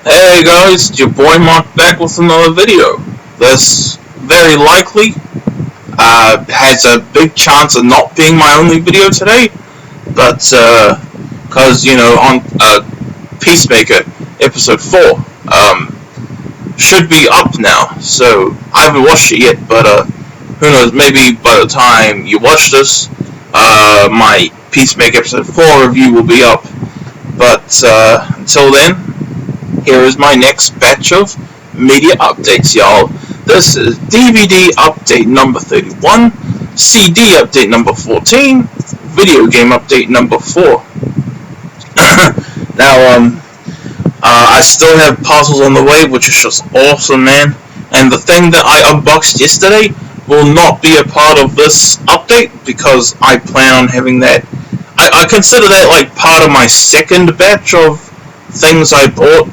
Hey guys, it's your boy Mark back with another video. This very likely has a big chance of not being my only video today, but because on Peacemaker episode 4 should be up now, so I haven't watched it yet, but who knows, maybe by the time you watch this, my Peacemaker episode 4 review will be up, but until then, here is my next batch of media updates, y'all. This is DVD update number 31, CD update number 14, video game update number 4. Now, I still have puzzles on the way, which is just awesome, man. And the thing that I unboxed yesterday will not be a part of this update because I plan on having that. I consider that like part of my second batch of things I bought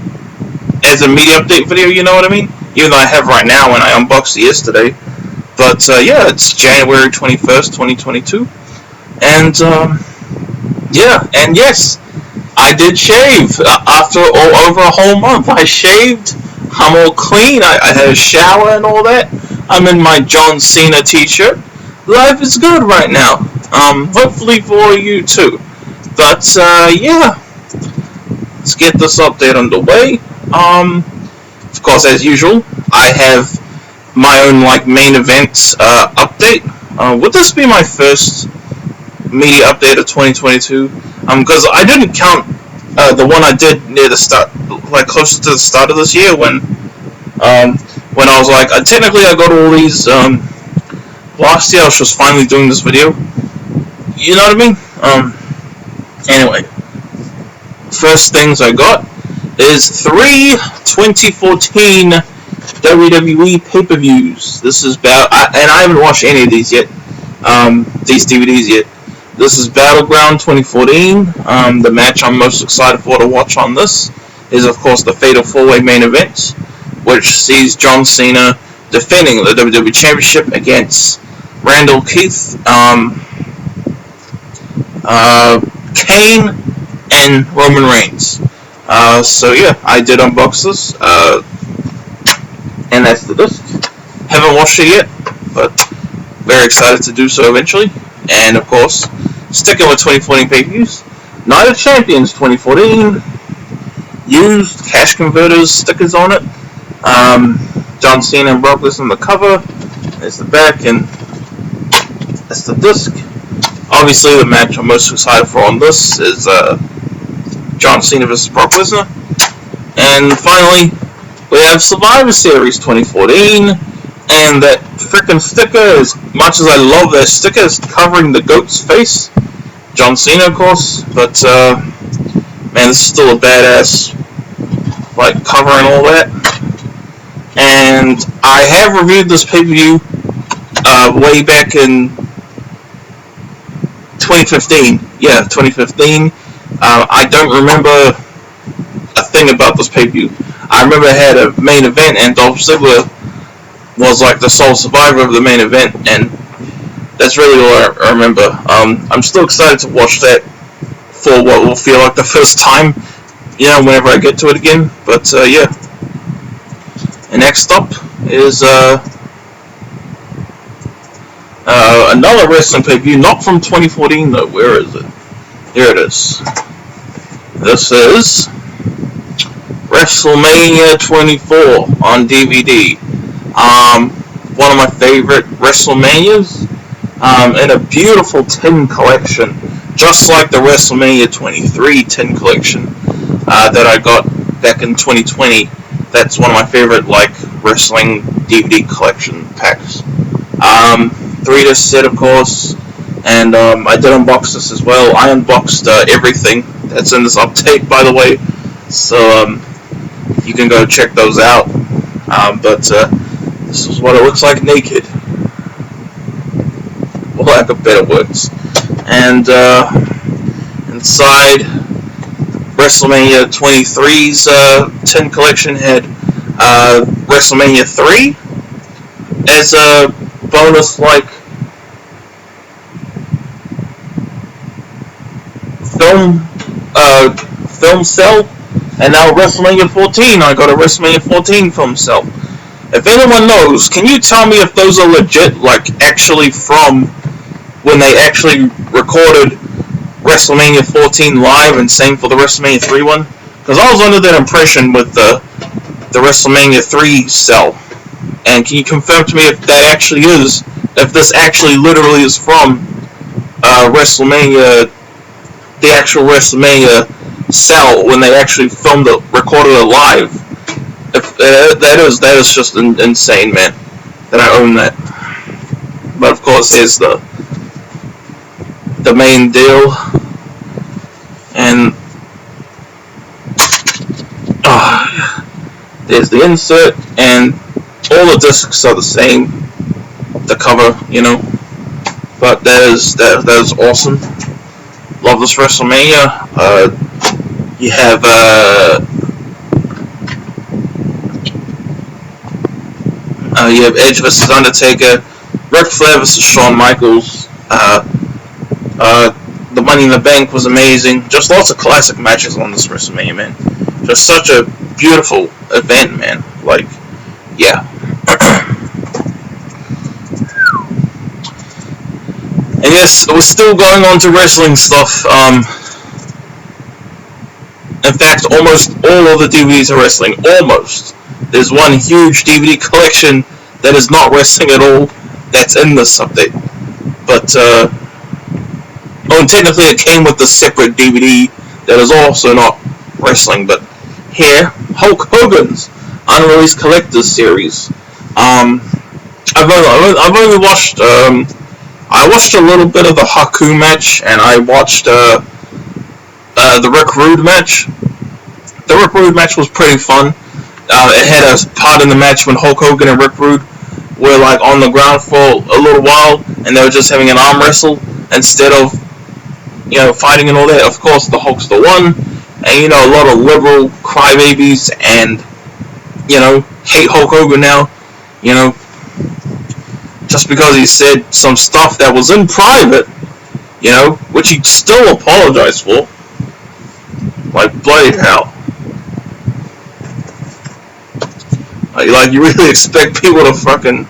as a media update video, you know what I mean? Even though I have right now when I unboxed it yesterday. But yeah, it's January 21st, 2022. And yeah, and yes, I did shave. After over a whole month, I shaved. I'm all clean. I had a shower and all that. I'm in my John Cena t-shirt. Life is good right now. Hopefully for you too. But yeah, let's get this update underway. Of course, as usual, I have my own main events update. Would this be my first media update of 2022? Because I didn't count the one I did near the start, closer to the start of this year, when I was technically I got all these. Last year I was just finally doing this video. You know what I mean? Anyway, first things I got is 3 2014 WWE pay-per-views. This is and I haven't watched any of these yet, these DVDs yet. This is Battleground 2014. The match I'm most excited for to watch on this is, of course, the Fatal 4-Way main event, which sees John Cena defending the WWE Championship against Randall Keith, Kane, and Roman Reigns. So yeah, I did unbox this, and that's the disc. Haven't watched it yet, but very excited to do so eventually. And of course, sticking with 2014 pay-per-views, Night of Champions 2014, used cash converters stickers on it. John Cena and Brock Lesnar on the cover. There's the back, and that's the disc. Obviously, the match I'm most excited for on this is John Cena vs. Brock Lesnar. And finally, we have Survivor Series 2014, and that frickin' sticker, as much as I love that sticker, is covering the GOAT's face. John Cena, of course, but man, this is still a badass cover and all that. And I have reviewed this pay-per-view way back in 2015. Yeah, 2015. I don't remember a thing about this pay-per-view. I remember it had a main event, and Dolph Ziggler was the sole survivor of the main event, and that's really all I remember. I'm still excited to watch that for what will feel like the first time, whenever I get to it again. But yeah. And next up is another wrestling pay-per-view, not from 2014 though. Where is it? Here it is. This is WrestleMania 24 on DVD. One of my favorite WrestleManias, in a beautiful tin collection, just like the WrestleMania 23 tin collection that I got back in 2020. That's one of my favorite wrestling DVD collection packs. 3-disc set, of course, and I did unbox this as well. I unboxed everything that's in this update, by the way, so you can go check those out. But this is what it looks like naked, for lack of better words. And inside WrestleMania 23's tin collection had WrestleMania 3 as a bonus film cell And now WrestleMania 14, I got a WrestleMania 14 film cell. If anyone knows, can you tell me if those are legit, like actually from when they actually recorded WrestleMania 14 live, and same for the WrestleMania 3 one? Because I was under that impression with the WrestleMania 3 cell. And can you confirm to me if that actually is, if this actually literally is from WrestleMania, the actual WrestleMania cell when they actually filmed it, recorded it live? If that is just insane, man. That I own that. But of course, here's the main deal, and there's the insert, and all the discs are the same. The cover, you know. But that is awesome. Love this WrestleMania. You have Edge vs Undertaker, Ric Flair vs Shawn Michaels. The Money in the Bank was amazing. Just lots of classic matches on this WrestleMania, man. Just such a beautiful event, man. Like, yeah. And yes, we're still going on to wrestling stuff. In fact, almost all of the DVDs are wrestling. Almost. There's one huge DVD collection that is not wrestling at all that's in this update. But, and technically it came with a separate DVD that is also not wrestling. But here, Hulk Hogan's Unreleased Collector's Series. I've only watched, I watched a little bit of the Haku match, and I watched the Rick Rude match. The Rick Rude match was pretty fun. It had a part in the match when Hulk Hogan and Rick Rude were like on the ground for a little while, and they were just having an arm wrestle instead of, you know, fighting and all that. Of course, the Hulk's the one, and you know, a lot of liberal crybabies and, you know, hate Hulk Hogan now, you know, just because he said some stuff that was in private, you know, which he still apologized for. Like, bloody hell. Like, you really expect people to fucking,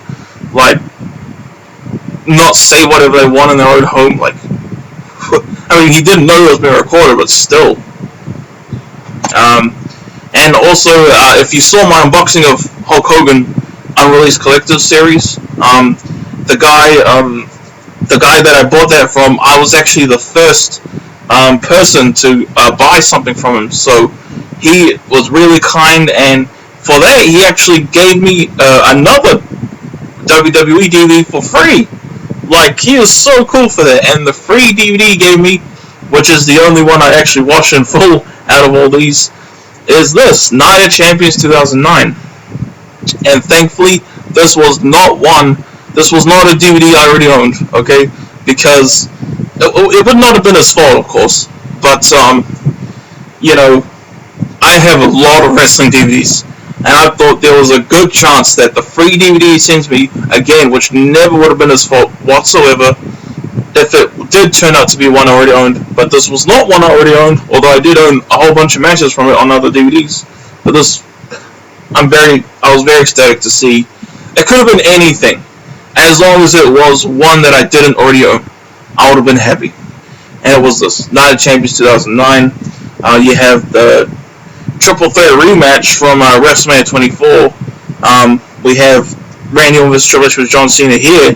like, not say whatever they want in their own home? Like, I mean, he didn't know it was being recorded, but still. And also, if you saw my unboxing of Hulk Hogan Unreleased Collector's Series, the guy that I bought that from, I was actually the first person to buy something from him, so he was really kind, and for that he actually gave me another WWE DVD for free. Like, he was so cool for that. And the free DVD he gave me, which is the only one I actually watched in full out of all these, is this Night of Champions 2009. And thankfully, this was not a DVD I already owned, okay? Because it would not have been his fault, of course. But, you know, I have a lot of wrestling DVDs, and I thought there was a good chance that the free DVD he sends me, again, which never would have been his fault whatsoever, if it did turn out to be one I already owned. But this was not one I already owned, although I did own a whole bunch of matches from it on other DVDs. But this, I was very ecstatic to see. It could have been anything, as long as it was one that I didn't already own. I would have been happy. And it was this Night of Champions 2009. You have the Triple Threat rematch from WrestleMania 24. We have Randy Orton vs. Triple H with John Cena here,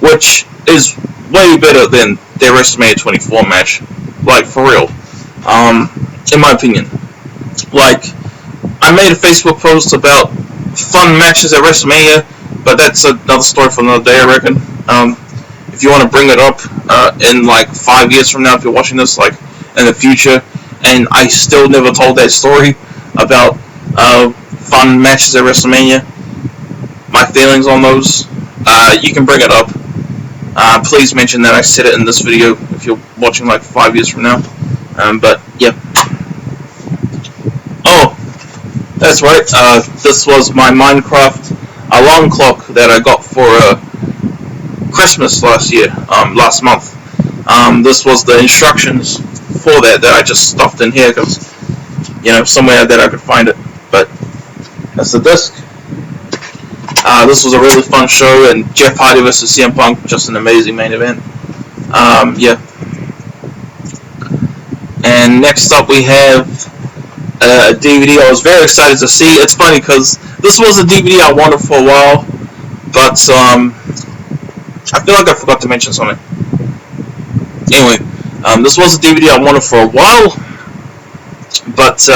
which is way better than their WrestleMania 24 match. Like, for real. In my opinion. Like, I made a Facebook post about fun matches at WrestleMania, but that's another story for another day, I reckon. If you want to bring it up in like 5 years from now, if you're watching this, like in the future, and I still never told that story about fun matches at WrestleMania, my feelings on those, you can bring it up. Please mention that I said it in this video if you're watching like 5 years from now. But yeah. Oh, that's right. This was my Minecraft alarm clock that I got for Christmas last month. This was the instructions for that I just stuffed in here, because somewhere that I could find it. But that's the disc. This was a really fun show, and Jeff Hardy vs. CM Punk, just an amazing main event. Yeah. And next up we have a DVD I was very excited to see. It's funny because this was a DVD I wanted for a while, but I feel like I forgot to mention something. Anyway, this was a DVD I wanted for a while, but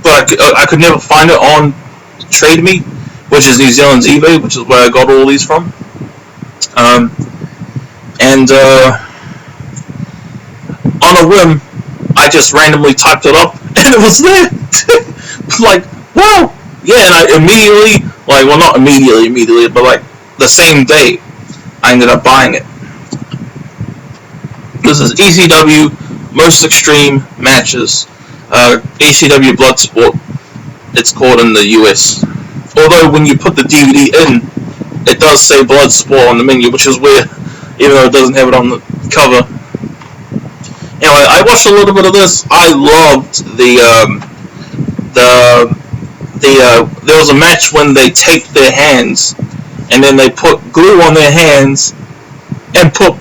I could never find it on Trade Me, which is New Zealand's eBay, which is where I got all these from. And on a whim, I just randomly typed it up, and it was there. Like, wow, yeah, and I immediately, well, not immediately, but like the same day, I ended up buying it. This is ECW Most Extreme Matches, ECW Bloodsport, it's called in the US. Although when you put the DVD in, it does say Bloodsport on the menu, which is weird, even though it doesn't have it on the cover. Anyway, I watched a little bit of this. I loved there was a match when they taped their hands, and then they put glue on their hands, and put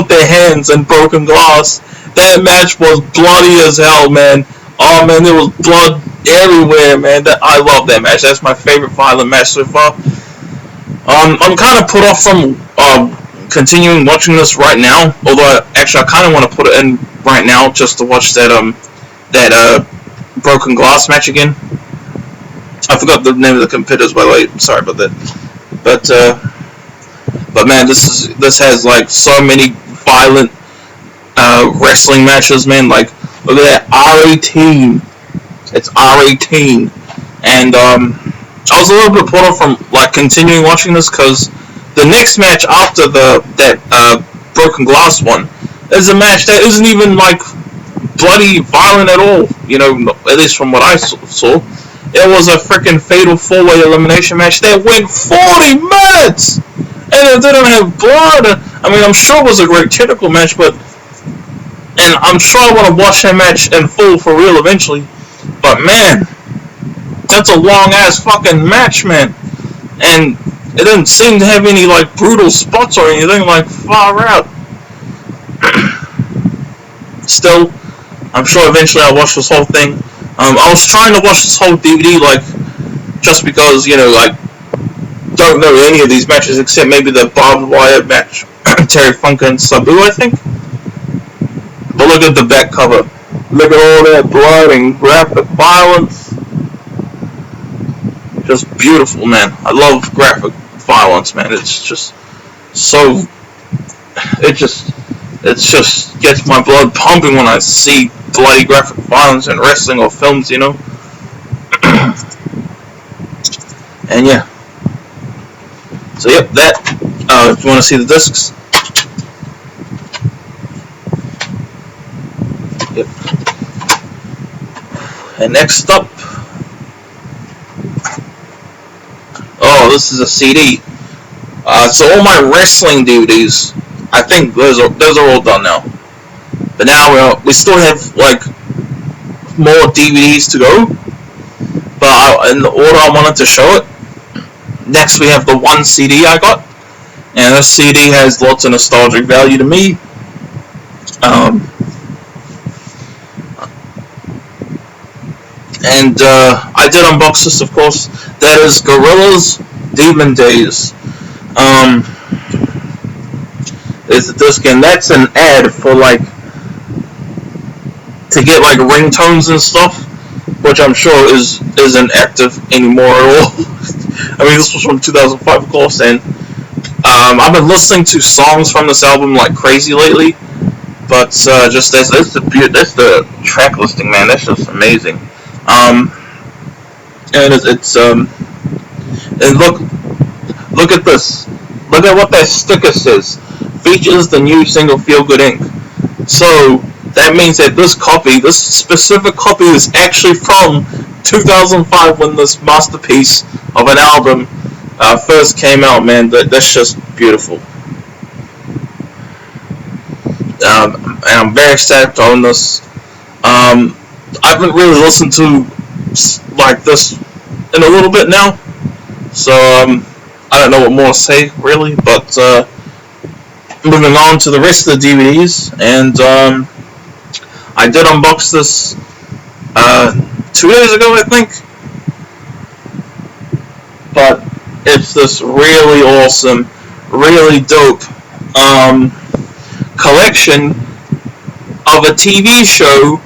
their hands in broken glass. That match was bloody as hell, man. Oh man, there was blood everywhere, man. I love that match. That's my favorite violent match so far. I'm kind of put off from continuing watching this right now. Although I kind of want to put it in right now just to watch that broken glass match again. I forgot the name of the competitors, by the way. Sorry about that. But man, this has like so many violent wrestling matches, man. Like, look at that, R18. It's R18, and I was a little bit put off from like continuing watching this because the next match after that broken glass one is a match that isn't even like bloody violent at all. At least from what I saw. It was a freaking fatal 4-way elimination match that went 40 minutes, and it didn't have blood. I mean, I'm sure it was a great technical match, and I'm sure I want to watch that match in full for real eventually. But man, that's a long ass fucking match, man, and it didn't seem to have any like brutal spots or anything like far out. Still, I'm sure eventually I'll watch this whole thing. I was trying to watch this whole DVD, just because, don't know any of these matches except maybe the barbed wire match, Terry Funk and Sabu, I think. But look at the back cover. Look at all that blood and graphic violence. Just beautiful, man. I love graphic violence, man. It's just so... It just gets my blood pumping when I see bloody graphic violence in wrestling or films, And yeah. So yep, that. If you want to see the discs. Yep. And next up. Oh, this is a CD. So all my wrestling DVDs, I think those are all done now. But now we still have more DVDs to go. But in the order I wanted to show it, next we have the one CD I got, and this CD has lots of nostalgic value to me. And I did unbox this, of course. That is Gorilla's Demon Days. There's a disc, and that's an ad for to get ringtones and stuff, which I'm sure isn't active anymore at all. I mean, this was from 2005, of course, and I've been listening to songs from this album like crazy lately. But just that's the track listing, man. That's just amazing. And and look at this. Look at what that sticker says. Features the new single Feel Good Inc. So that means that this specific copy is actually from 2005 when this masterpiece of an album first came out, man. That's just beautiful. and I'm very excited to own this. I haven't really listened to like this in a little bit now, so I don't know what more to say really. But moving on to the rest of the DVDs, and I did unbox this 2 days ago, I think. But it's this really awesome, really dope collection of a TV show,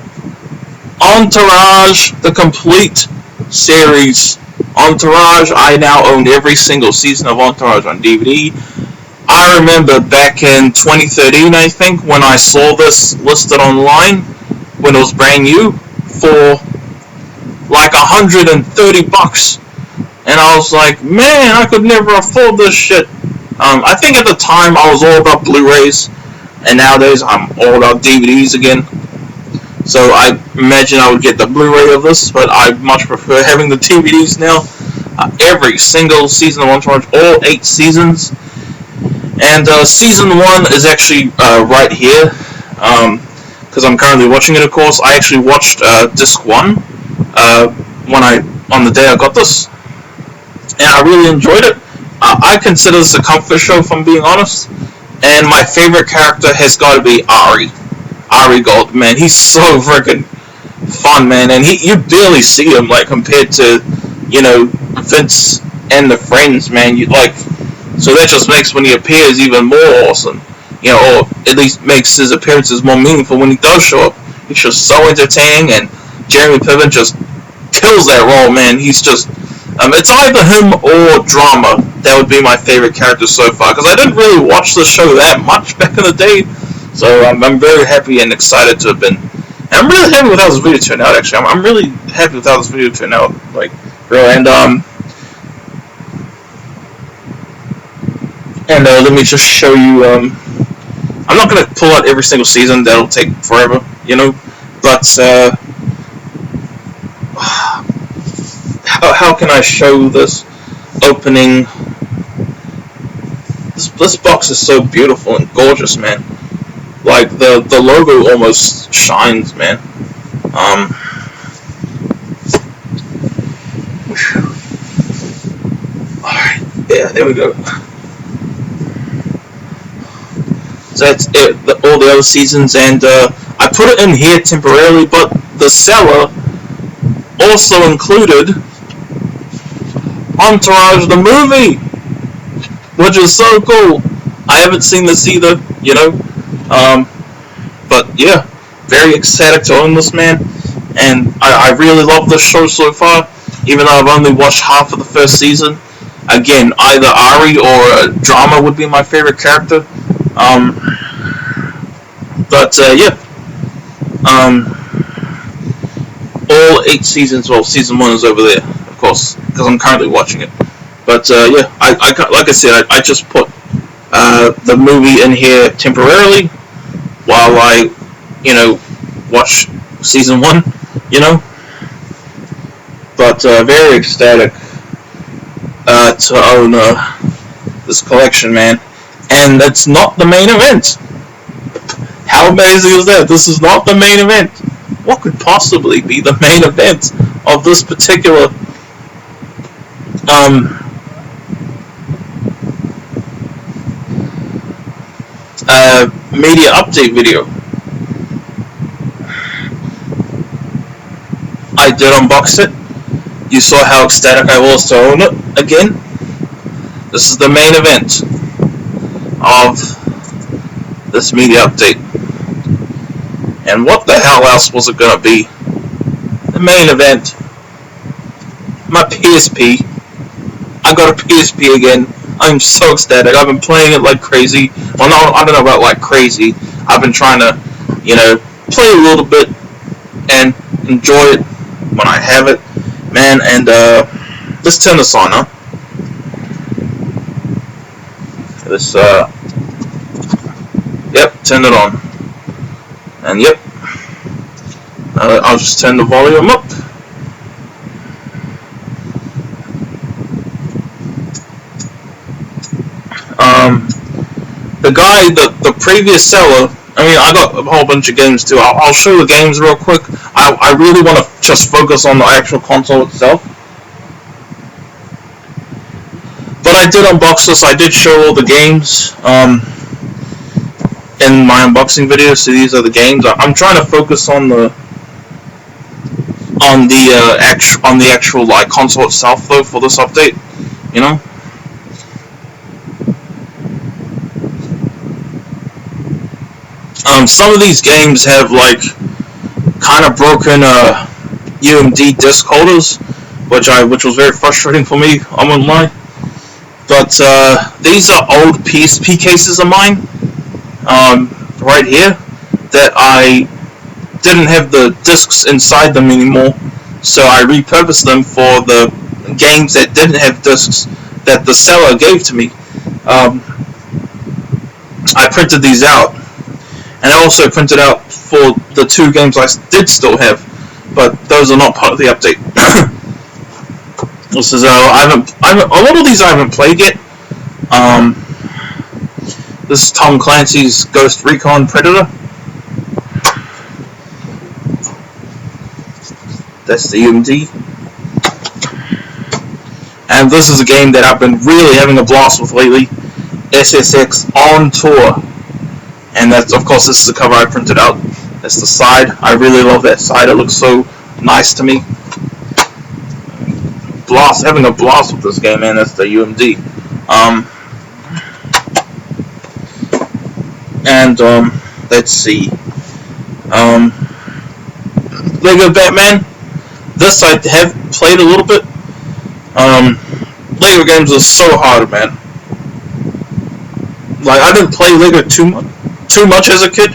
Entourage, the complete series. Entourage, I now own every single season of Entourage on DVD. I remember back in 2013, I think, when I saw this listed online, when it was brand new, for like $130. And I was like, man, I could never afford this shit. I think at the time I was all about Blu-rays, and nowadays I'm all about DVDs again. So I imagine I would get the Blu-ray of this, but I much prefer having the DVDs now. Every single season of Entourage, all 8 seasons. And season 1 is actually right here, because I'm currently watching it, of course. I actually watched disc 1 on the day I got this, and I really enjoyed it. I consider this a comfort show, if I'm being honest. And my favorite character has got to be Ari Gold, man. He's so freaking fun, man. And you barely see him, like, compared to, Vince and the Friends, man. So that just makes when he appears even more awesome. Or at least makes his appearances more meaningful when he does show up. He's just so entertaining, and Jeremy Piven just kills that role, man. He's just... it's either him or Drama that would be my favorite character so far, because I didn't really watch the show that much back in the day, so I'm very happy and excited to have been, and I'm really happy with how this video turned out, actually. I'm really happy with how this video turned out, like, real, and let me just show you, I'm not going to pull out every single season, that'll take forever, but, how can I show this opening? This box is so beautiful and gorgeous, man. Like, the logo almost shines, man. Alright, yeah, there we go. So that's it, all the other seasons, and I put it in here temporarily, but the seller also included Entourage the movie, which is so cool. I haven't seen this either, but yeah, very ecstatic to own this, man, and I really love this show so far, even though I've only watched half of the first season. Again, either Ari or Drama would be my favorite character, but yeah, all 8 seasons, well, season 1 is over there, of course, because I'm currently watching it. But yeah, I like I said, I just put the movie in here temporarily while I, watch season 1, But very ecstatic to own this collection, man. And that's not the main event. How amazing is that? This is not the main event. What could possibly be the main event of this particular media update video? I did unbox it. You saw how ecstatic I was to own it again. This is the main event of this media update. And what the hell else was it gonna be? The main event. My PSP. I got a PSP again. I'm so ecstatic. I've been playing it like crazy. Well, no, I don't know about like crazy. I've been trying to, play a little bit and enjoy it when I have it, man. And let's turn this on, huh? This, yep, turn it on. And yep, I'll just turn the volume up. The guy, the previous seller, I mean, I got a whole bunch of games too. I'll show the games real quick. I really want to just focus on the actual console itself. But I did unbox this. I did show all the games in my unboxing video. So these are the games. I'm trying to focus on the actual like console itself though for this update. You know. Some of these games have like kind of broken UMD disc holders, which was very frustrating for me. I won't lie. But these are old PSP cases of mine, right here, that I didn't have the discs inside them anymore, so I repurposed them for the games that didn't have discs that the seller gave to me. I printed these out, and I also printed out for the 2 games I did still have, but those are not part of the update. This is a lot of these I haven't played yet. This is Tom Clancy's Ghost Recon Predator. That's the UMD. And this is a game that I've been really having a blast with lately. SSX On Tour. And that's, of course, this is the cover I printed out. That's the side. I really love that side. It looks so nice to me. Having a blast with this game, man. That's the UMD. Let's see. Lego Batman. This I have played a little bit. Lego games are so hard, man. Like, I didn't play Lego too much as a kid.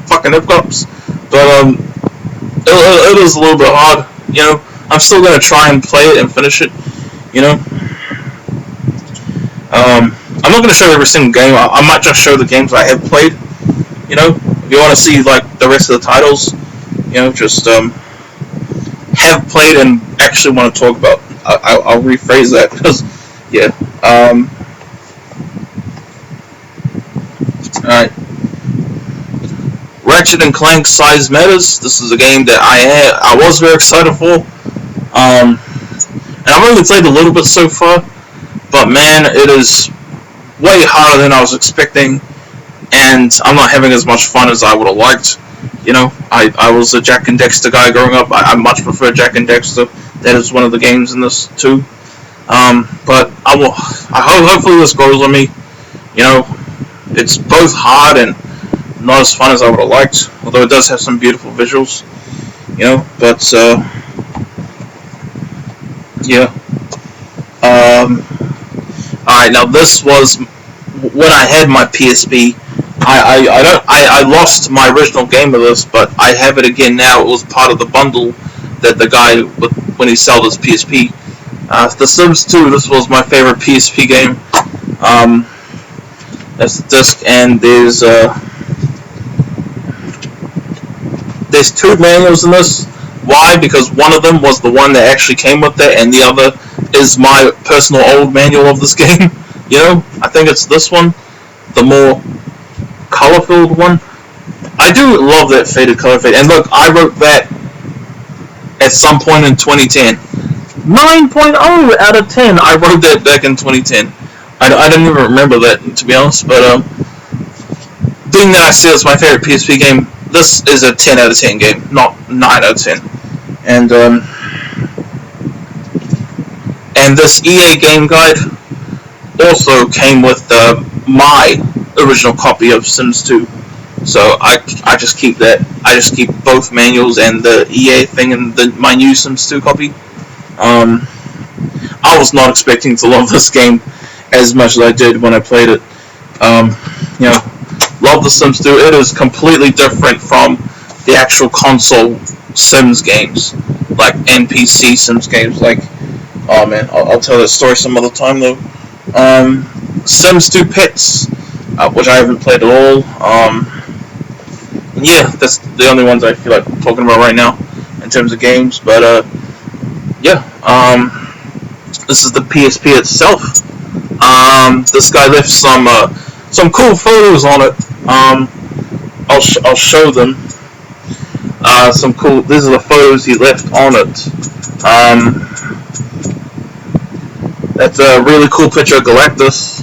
Fucking hiccups. But it is a little bit hard, you know. I'm still gonna try and play it and finish it, you know. I'm not gonna show every single game. I might just show the games I have played, you know. If you want to see like the rest of the titles, you know, just have played and actually want to talk about. I'll rephrase that because, yeah. All right. Ratchet and Clank Size Matters. This is a game that I was very excited for. And I've only played a little bit so far, but man, it is way harder than I was expecting, and I'm not having as much fun as I would have liked. You know, I was a Jak and Daxter guy growing up. I much prefer Jak and Daxter. That is one of the games in this too. But hopefully this grows on me. You know, it's both hard and not as fun as I would have liked, although it does have some beautiful visuals. You know, but yeah. Alright, now this was when I had my PSP. I lost my original game of this, but I have it again now. It was part of the bundle that the guy, when he sold his PSP. The Sims 2, this was my favorite PSP game. That's the disc, and there's 2 manuals in this. Why? Because one of them was the one that actually came with it, and the other is my personal old manual of this game. You know, I think it's this one, the more color-filled one. I do love that faded color fade, and look, I wrote that at some point in 2010. 9.0 out of 10. I wrote that back in 2010. I didn't even remember that, to be honest, but being that I say it's my favorite PSP game, this is a 10 out of 10 game, not 9 out of 10. And this EA game guide also came with my original copy of Sims 2. So I just keep that. I just keep both manuals and the EA thing and my new Sims 2 copy. I was not expecting to love this game as much as I did when I played it. You know, love the Sims 2. It is completely different from the actual console Sims games, like NPC Sims games. Like, oh man, I'll tell that story some other time though. Sims 2 Pets, which I haven't played at all. Yeah, that's the only ones I feel like talking about right now in terms of games. But yeah, this is the PSP itself. This guy left some cool photos on it. I'll show them. Some cool. These are the photos he left on it. That's a really cool picture of Galactus.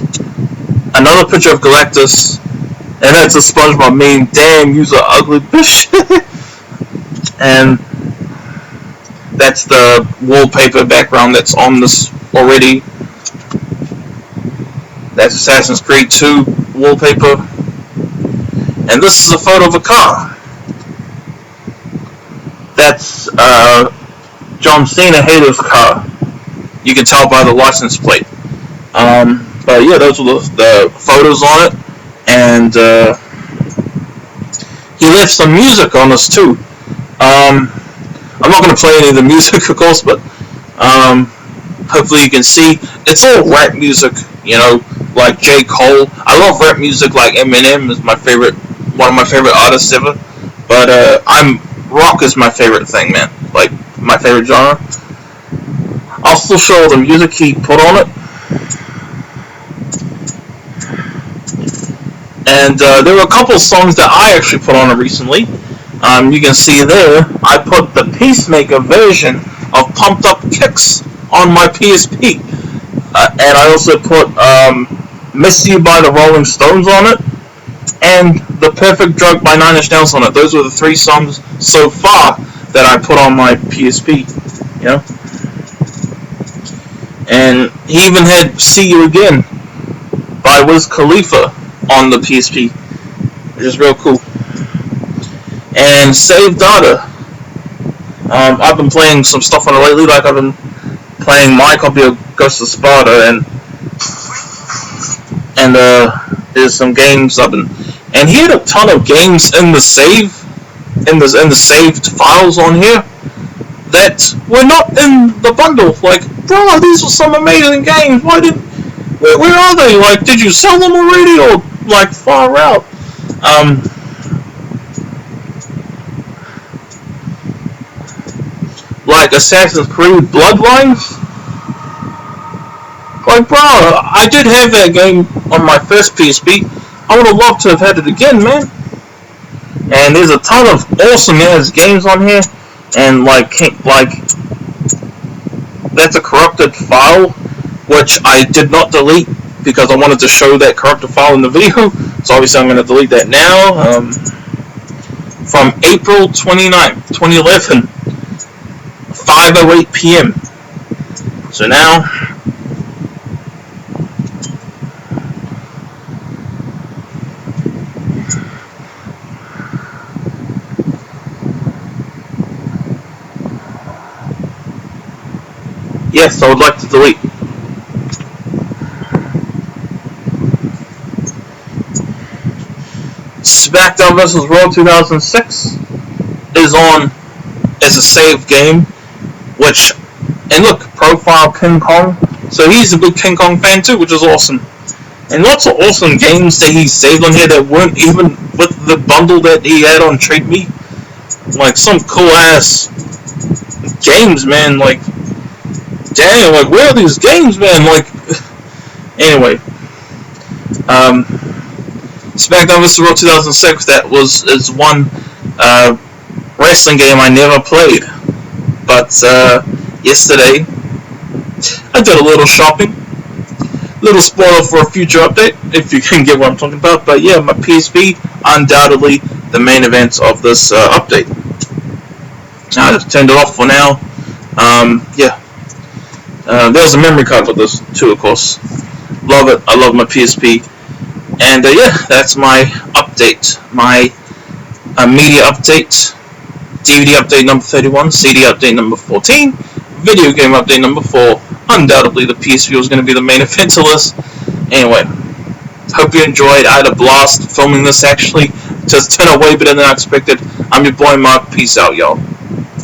Another picture of Galactus, and that's a SpongeBob meme. Damn, you's a ugly bitch. And that's the wallpaper background that's on this already. That's Assassin's Creed 2 wallpaper. And this is a photo of a car. That's John Cena Halo's car. You can tell by the license plate. But yeah, those were the photos on it. And he left some music on us too. I'm not going to play any of the music, of course, but hopefully you can see. It's all rap music, you know, like J. Cole. I love rap music, like Eminem is one of my favorite artists ever. But rock is my favorite thing, man. Like, my favorite genre. I'll still show the music he put on it. And there were a couple of songs that I actually put on it recently. You can see there, I put the Peacemaker version of Pumped Up Kicks on my PSP. And I also put Miss You by the Rolling Stones on it, and The Perfect Drug by Nine Inch Nails on it. Those were the 3 songs so far that I put on my PSP, you know. And he even had See You Again by Wiz Khalifa on the PSP, which is real cool. And Save Data. I've been playing some stuff on it lately, like I've been playing my copy of Ghost of Sparta, and there's some games I've been, and he had a ton of games in the saved files on here that were not in the bundle. Like, bro, these were some amazing games. Where are they? Like, did you sell them already, or like far out? Like Assassin's Creed Bloodlines. Like, bro, I did have that game on my first PSP. I would have loved to have had it again, man. And there's a ton of awesome ass games on here, and like that's a corrupted file, which I did not delete because I wanted to show that corrupted file in the video. So obviously I'm going to delete that now. From April 29th, 2011, 5:08 p.m. So now, yes, I would like to delete. SmackDown vs. Raw 2006 is on as a saved game, which, and look, profile King Kong, so he's a big King Kong fan too, which is awesome. And lots of awesome games that he saved on here that weren't even with the bundle that he had on Trade Me. Like, some cool ass games, man. Like, dang, like, where are these games, man? Like, anyway, SmackDown vs. Raw 2006, that is one wrestling game I never played. But yesterday, I did a little shopping. Little spoiler for a future update, if you can get what I'm talking about. But yeah, my PSP, undoubtedly the main events of this update. I just turned it off for now. Yeah. There's a memory card for this too, of course. Love it. I love my PSP. And yeah, that's my update. My media update. DVD update number 31. CD update number 14. Video game update number 4. Undoubtedly, the PSP was going to be the main event to this. Anyway, hope you enjoyed. I had a blast filming this, actually. Just turned out way better than I expected. I'm your boy Mark. Peace out, y'all.